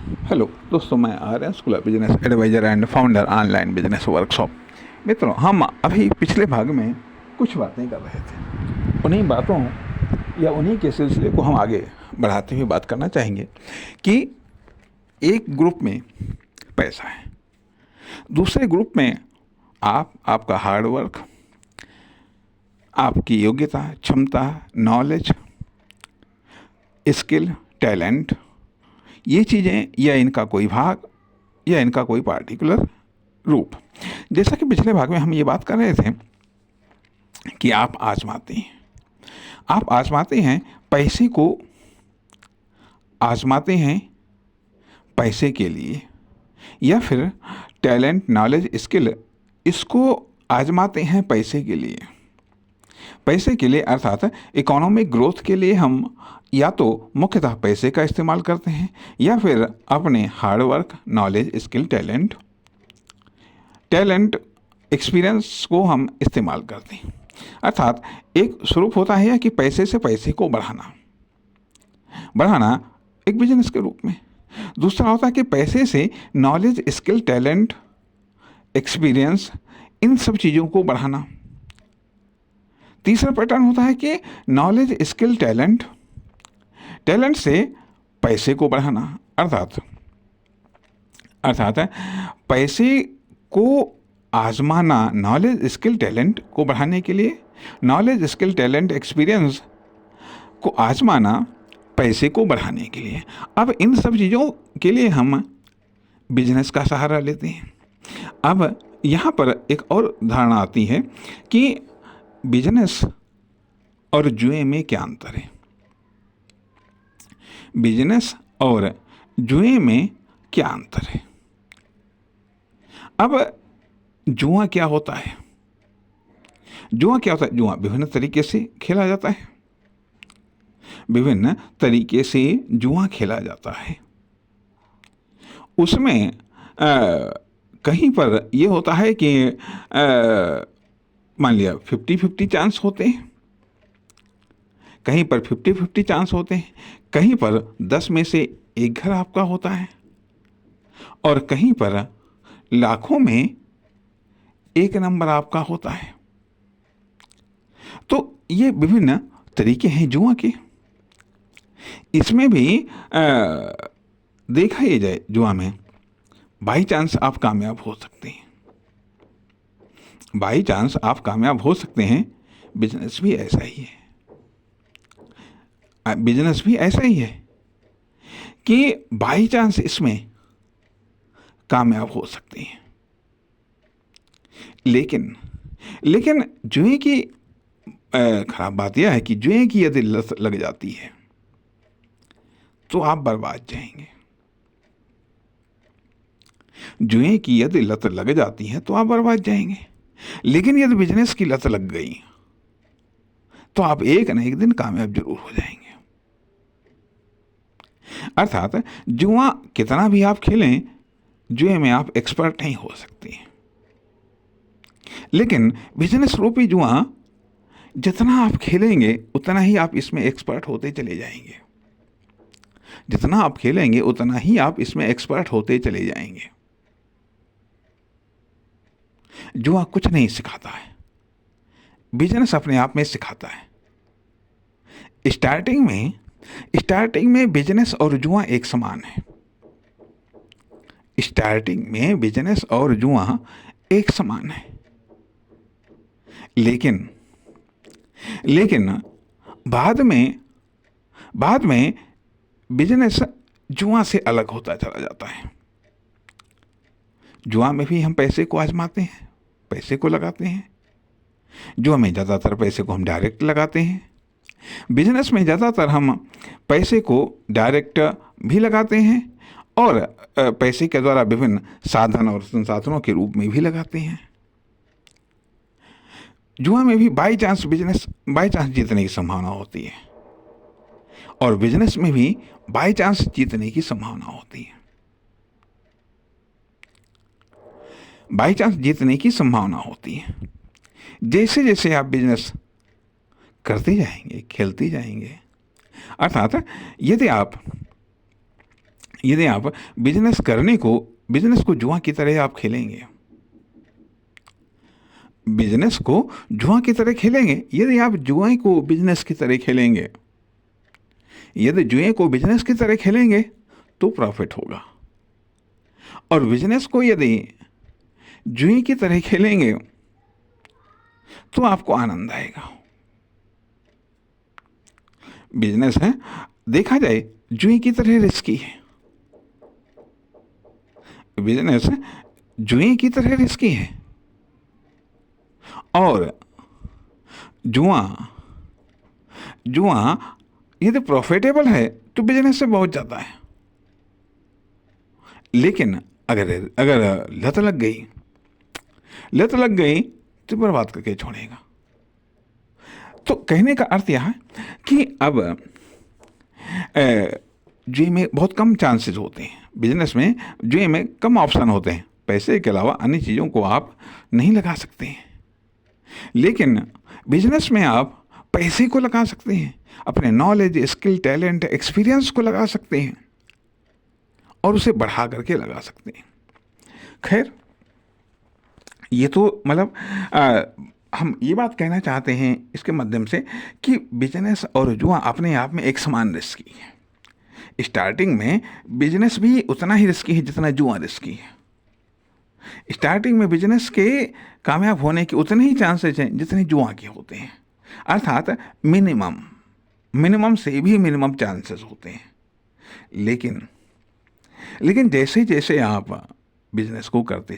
Hello दोस्तों, मैं Aryan school of business advisor and founder online business workshop. मित्रों, हम अभी पिछले भाग में कुछ बातें कर रहे थे। उन्हीं बातों या उन्हीं के सिलसिले को हम आगे बढ़ाते हुए बात करना चाहेंगे कि एक ग्रुप में पैसा है, दूसरे ग्रुप में आपका हार्ड वर्क, आपकी योग्यता, क्षमता, नॉलेज, स्किल, टैलेंट, ये चीज़ें या इनका कोई भाग या इनका कोई पार्टिकुलर रूप। जैसा कि पिछले भाग में हम ये बात कर रहे थे कि आप आजमाते हैं पैसे को, आजमाते हैं पैसे के लिए, या फिर टैलेंट, नॉलेज, स्किल, इसको आजमाते हैं पैसे के लिए। पैसे के लिए अर्थात इकोनॉमिक ग्रोथ के लिए हम या तो मुख्यतः पैसे का इस्तेमाल करते हैं या फिर अपने hard work, knowledge, skill, talent, experience को हम इस्तेमाल करते हैं। अर्थात एक स्वरूप होता है कि पैसे से पैसे को बढ़ाना एक बिजनेस के रूप में। दूसरा होता है कि पैसे से नॉलेज, स्किल, टैलेंट, एक्सपीरियंस, इन सब चीज़ों को बढ़ाना। तीसरा पैटर्न होता है कि नॉलेज, स्किल, टैलेंट से पैसे को बढ़ाना। अर्थात पैसे को आजमाना, नॉलेज, स्किल, टैलेंट को बढ़ाने के लिए, नॉलेज, स्किल, टैलेंट, एक्सपीरियंस को आजमाना पैसे को बढ़ाने के लिए। अब इन सब चीज़ों के लिए हम बिजनेस का सहारा लेते हैं। अब यहाँ पर एक और धारणा आती है कि बिजनेस और जुए में क्या अंतर है। बिजनेस और जुए में क्या अंतर है। अब जुआ क्या होता है? जुआ विभिन्न तरीके से खेला जाता है। जुआ खेला जाता है। उसमें कहीं पर यह होता है कि मान लिया 50-50 चांस होते हैं, कहीं पर 50-50 चांस होते हैं, कहीं पर 10 में से एक घर आपका होता है, और कहीं पर लाखों में एक नंबर आपका होता है। तो ये विभिन्न तरीके हैं जुआ के। इसमें भी देखा ही जाए, जुआ में बाई चांस आप कामयाब हो सकते हैं। बिजनेस भी ऐसा ही है कि बाई चांस इसमें कामयाब हो सकते हैं। लेकिन जुए की खराब बात यह है कि जुए की यदि लत लग जाती है तो आप बर्बाद जाएंगे। जुए की यदि लत लग जाती है तो आप बर्बाद जाएंगे। लेकिन यदि बिजनेस की लत लग गई तो आप एक न एक दिन कामयाब जरूर हो जाएंगे। अर्थात जुआ कितना भी आप खेलें, जुए में आप एक्सपर्ट नहीं हो सकते। लेकिन बिजनेस रूपी जुआ जितना आप खेलेंगे उतना ही आप इसमें एक्सपर्ट होते चले जाएंगे। जुआ कुछ नहीं सिखाता है, बिजनेस अपने आप में सिखाता है। स्टार्टिंग में बिजनेस और जुआ एक समान है। लेकिन बाद में बिजनेस जुआ से अलग होता चला जाता है। जुआ में भी हम पैसे को आजमाते हैं, पैसे को लगाते हैं। जुआ में ज़्यादातर पैसे को हम डायरेक्ट लगाते हैं। बिजनेस में ज़्यादातर हम पैसे को डायरेक्ट भी लगाते हैं और पैसे के द्वारा विभिन्न साधन और संसाधनों के रूप में भी लगाते हैं। जुआ में भी बाई चांस जीतने की संभावना होती है और बिजनेस में भी बाई चांस जीतने की संभावना होती है। जैसे जैसे आप बिजनेस करते जाएंगे, खेलते जाएंगे, अर्थात यदि आप यदि आप बिजनेस को जुआ की तरह आप खेलेंगे, बिजनेस को जुआ की तरह खेलेंगे, यदि आप जुए को बिजनेस की तरह खेलेंगे, यदि जुए को बिजनेस की तरह खेलेंगे तो प्रॉफिट होगा, और बिजनेस को यदि जुए की तरह खेलेंगे तो आपको आनंद आएगा। बिजनेस है, देखा जाए, जुए की तरह रिस्की है। बिजनेस जुए की तरह रिस्की है, और जुआ जुआ यदि प्रॉफिटेबल है तो बिजनेस से बहुत ज़्यादा है, लेकिन अगर अगर लत लग गई तो बर्बाद करके छोड़ेगा। तो कहने का अर्थ यह है कि अब जुए में बहुत कम चांसेस होते हैं, बिजनेस में जुए में कम ऑप्शन होते हैं, पैसे के अलावा अन्य चीज़ों को आप नहीं लगा सकते हैं। लेकिन बिजनेस में आप पैसे को लगा सकते हैं, अपने नॉलेज, स्किल, टैलेंट, एक्सपीरियंस को लगा सकते हैं और उसे बढ़ा करके लगा सकते हैं। खैर, ये तो मतलब हम ये बात कहना चाहते हैं इसके माध्यम से कि बिजनेस और जुआ अपने आप में एक समान रिस्की है। स्टार्टिंग में बिजनेस भी उतना ही रिस्की है जितना जुआ रिस्की है। स्टार्टिंग में बिजनेस के कामयाब होने के उतने ही चांसेस हैं जितने जुआ के होते हैं, अर्थात मिनिमम से भी मिनिमम चांसेस होते हैं। लेकिन जैसे जैसे आप बिजनेस को करते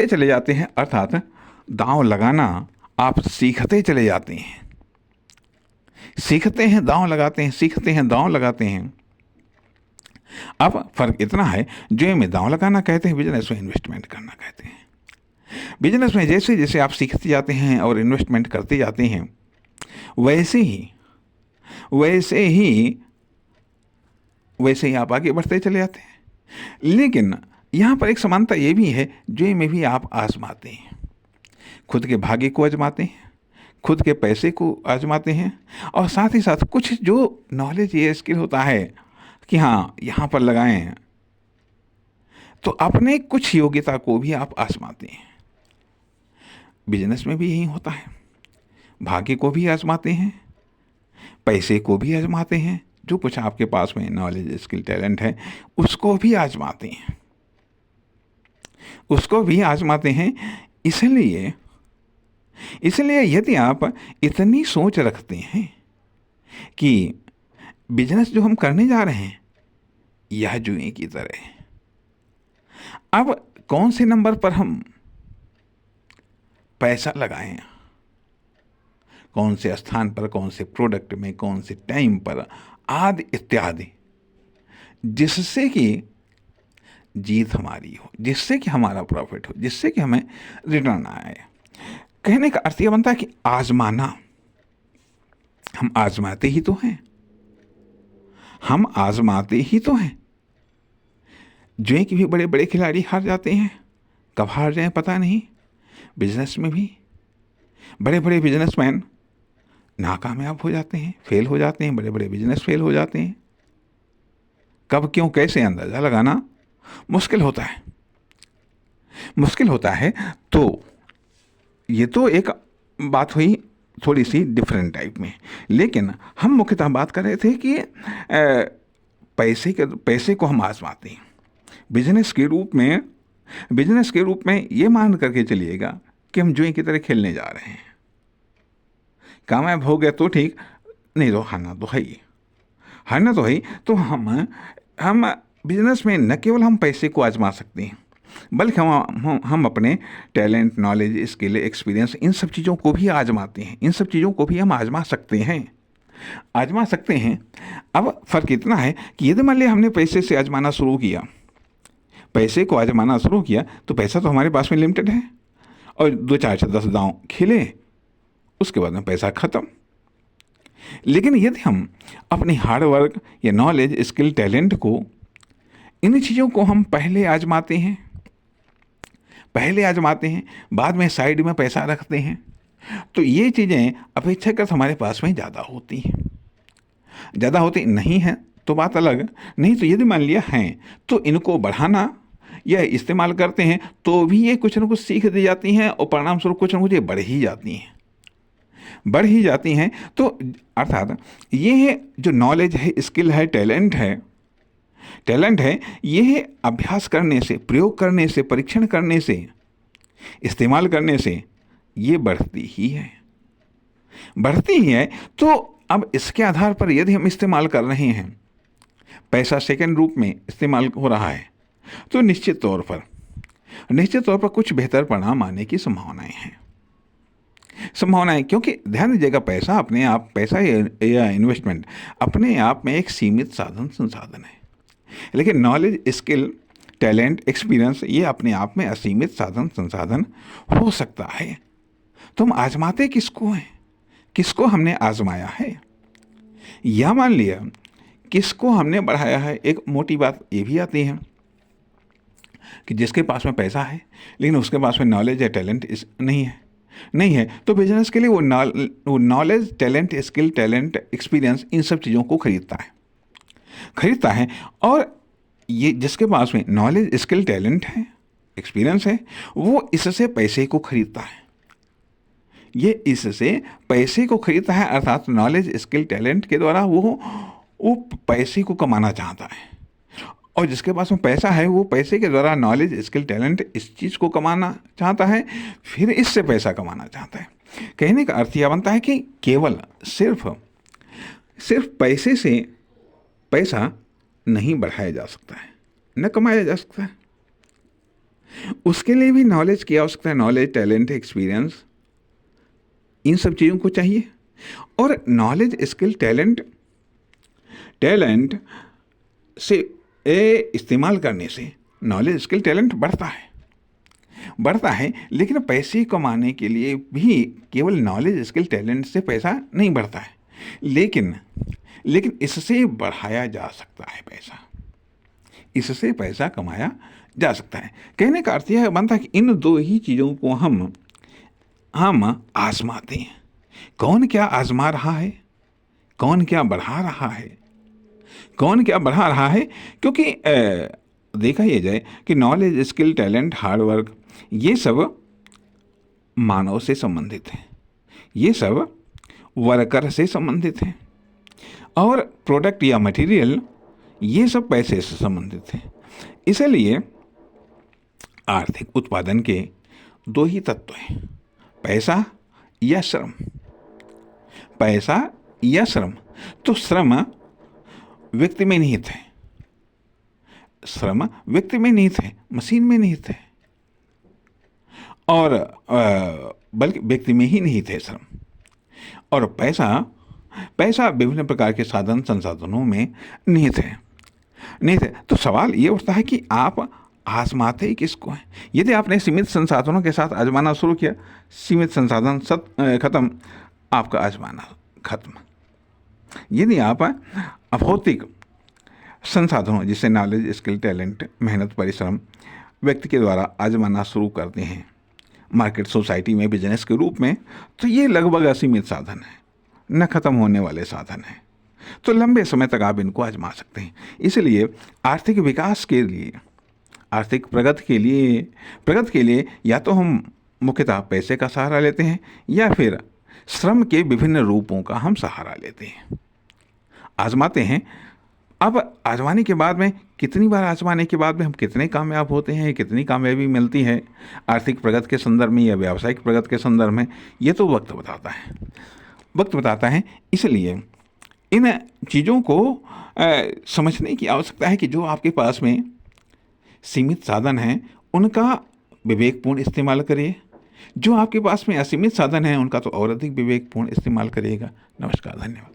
चले जाते हैं, अर्थात दांव लगाना आप सीखते चले जाते हैं, दांव लगाते हैं। अब फर्क इतना है, जुए में दांव लगाना कहते हैं, बिजनेस में इन्वेस्टमेंट करना कहते हैं। बिजनेस में जैसे जैसे आप सीखते जाते हैं और इन्वेस्टमेंट करते जाते हैं, वैसे ही आप आगे बढ़ते चले जाते हैं। लेकिन यहाँ पर एक समानता ये भी है, जुए में भी आप आजमाते हैं, खुद के भाग्य को आजमाते हैं, खुद के पैसे को आजमाते हैं, और साथ ही साथ कुछ जो नॉलेज, ये स्किल होता है कि हाँ यहाँ पर लगाएं, तो अपने कुछ योग्यता को भी आप आजमाते हैं। बिजनेस में भी यही होता है, भाग्य को भी आजमाते हैं, पैसे को भी आजमाते हैं, जो कुछ आपके पास में नॉलेज, स्किल, टैलेंट है उसको भी आजमाते हैं। इसलिए यदि आप इतनी सोच रखते हैं कि बिजनेस जो हम करने जा रहे हैं यह जुए की तरह है, अब कौन से नंबर पर हम पैसा लगाएं, कौन से स्थान पर, कौन से प्रोडक्ट में, कौन से टाइम पर, आदि इत्यादि, जिससे कि जीत हमारी हो, जिससे कि हमारा प्रॉफिट हो, जिससे कि हमें रिटर्न आए। कहने का अर्थ यह बनता है कि आजमाना, हम आजमाते ही तो हैं। जुए के भी बड़े बड़े खिलाड़ी हार जाते हैं, कब हार जाएं पता नहीं। बिजनेस में भी बड़े बड़े बिजनेसमैन नाकामयाब हो जाते हैं, फेल हो जाते हैं, बड़े बड़े बिजनेस फेल हो जाते हैं। कब, क्यों, कैसे, अंदाज़ा लगाना मुश्किल होता है। तो ये तो एक बात हुई थोड़ी सी डिफरेंट टाइप में, लेकिन हम मुख्यतः बात कर रहे थे कि पैसे को हम आजमाते हैं बिजनेस के रूप में ये मान करके चलिएगा कि हम जुए की तरह खेलने जा रहे हैं। कामयाब हो गए तो ठीक, नहीं तो हारना तो है ही। तो हम बिजनेस में न केवल हम पैसे को आजमा सकते हैं, बल्कि हम अपने टैलेंट, नॉलेज, स्किल, एक्सपीरियंस, इन सब चीज़ों को भी आजमाते हैं, इन सब चीज़ों को भी हम आजमा सकते हैं। अब फ़र्क इतना है कि यदि मान लिया हमने पैसे को आजमाना शुरू किया तो पैसा तो हमारे पास में लिमिटेड है, और 2, 4, 10 दांव खेले, उसके बाद में पैसा ख़त्म। लेकिन यदि हम अपनी हार्ड वर्क या नॉलेज, स्किल, टैलेंट को, इन चीज़ों को हम पहले आजमाते हैं, बाद में साइड में पैसा रखते हैं, तो ये चीज़ें अपेक्षाकृत हमारे पास में ज़्यादा होती हैं। ज़्यादा होते नहीं हैं तो बात अलग, नहीं तो यदि मान लिया हैं तो इनको बढ़ाना या इस्तेमाल करते हैं तो भी ये कुछ ना कुछ सीख दी जाती हैं और परिणाम स्वरूप कुछ ना कुछ ये बढ़ ही जाती हैं। तो अर्थात ये जो नॉलेज है, स्किल है, टैलेंट है, ये अभ्यास करने से, प्रयोग करने से, परीक्षण करने से, इस्तेमाल करने से ये बढ़ती ही है। तो अब इसके आधार पर यदि हम इस्तेमाल कर रहे हैं, पैसा सेकंड रूप में इस्तेमाल हो रहा है, तो निश्चित तौर पर कुछ बेहतर परिणाम आने की संभावनाएं, क्योंकि ध्यान दीजिएगा पैसा अपने आप, पैसा या इन्वेस्टमेंट अपने आप में एक सीमित संसाधन है, लेकिन नॉलेज, स्किल, टैलेंट, एक्सपीरियंस ये अपने आप में असीमित संसाधन हो सकता है। तो हम आजमाते किसको हैं, किसको हमने आजमाया है, या मान लिया किसको हमने बढ़ाया है। एक मोटी बात ये भी आती है कि जिसके पास में पैसा है लेकिन उसके पास में नॉलेज या टैलेंट नहीं है तो बिजनेस के लिए वो knowledge, talent, skill, talent, experience in सब चीज़ों को खरीदता है। और ये जिसके पास में नॉलेज, स्किल, टैलेंट है, एक्सपीरियंस है, वो इससे पैसे को खरीदता है। अर्थात नॉलेज, स्किल, टैलेंट के द्वारा वो पैसे को कमाना चाहता है। और जिसके पास में पैसा है वो पैसे के द्वारा नॉलेज, स्किल, टैलेंट इस चीज़ को कमाना चाहता है, फिर इससे पैसा कमाना चाहता है। कहने का अर्थ यह बनता है कि केवल सिर्फ पैसे से पैसा नहीं बढ़ाया जा सकता है, न कमाया जा सकता है। उसके लिए भी नॉलेज की आवश्यकता है, नॉलेज, टैलेंट, एक्सपीरियंस, इन सब चीज़ों को चाहिए। और नॉलेज, स्किल, टैलेंट से इस्तेमाल करने से नॉलेज, स्किल, टैलेंट बढ़ता है, लेकिन पैसे कमाने के लिए भी केवल नॉलेज, स्किल, टैलेंट से पैसा नहीं बढ़ता है, लेकिन इससे बढ़ाया जा सकता है पैसा, इससे पैसा कमाया जा सकता है। कहने का अर्थ यह बनता है कि इन दो ही चीज़ों को हम आजमाते हैं। कौन क्या आजमा रहा है, कौन क्या बढ़ा रहा है, क्योंकि देखा यह जाए कि नॉलेज, स्किल, टैलेंट, हार्डवर्क ये सब मानव से संबंधित है, ये सब वर्कर से संबंधित है, और प्रोडक्ट या मटेरियल ये सब पैसे से संबंधित है। इसलिए आर्थिक उत्पादन के दो ही तत्व हैं, पैसा या श्रम। तो श्रम व्यक्ति में निहित है, मशीन में निहित है, और बल्कि व्यक्ति में ही निहित है श्रम। और पैसा विभिन्न प्रकार के साधन संसाधनों में निहित है। तो सवाल ये उठता है कि आप आजमाते ही किसको हैं। यदि आपने सीमित संसाधनों के साथ आजमाना शुरू किया, सीमित संसाधन खत्म, आपका आजमाना खत्म। यदि आप अभौतिक संसाधनों जिससे नॉलेज, स्किल, टैलेंट, मेहनत, परिश्रम व्यक्ति के द्वारा आजमाना शुरू करते हैं मार्केट, सोसाइटी में, बिजनेस के रूप में, तो ये लगभग असीमित साधन है, न खत्म होने वाले साधन हैं। तो लंबे समय तक आप इनको आजमा सकते हैं। इसलिए आर्थिक विकास के लिए, आर्थिक प्रगति के लिए या तो हम मुख्यतः पैसे का सहारा लेते हैं या फिर श्रम के विभिन्न रूपों का हम सहारा लेते हैं, आजमाते हैं। अब आजमाने के बाद में, कितनी बार आजमाने के बाद में हम कितने कामयाब होते हैं, कितनी कामयाबी मिलती है आर्थिक प्रगति के संदर्भ में या व्यावसायिक प्रगति के संदर्भ में, ये तो वक्त बताता है। इसलिए इन चीज़ों को समझने की आवश्यकता है कि जो आपके पास में सीमित साधन हैं उनका विवेकपूर्ण इस्तेमाल करिए, जो आपके पास में असीमित साधन हैं उनका तो और अधिक विवेकपूर्ण इस्तेमाल करिएगा। नमस्कार, धन्यवाद।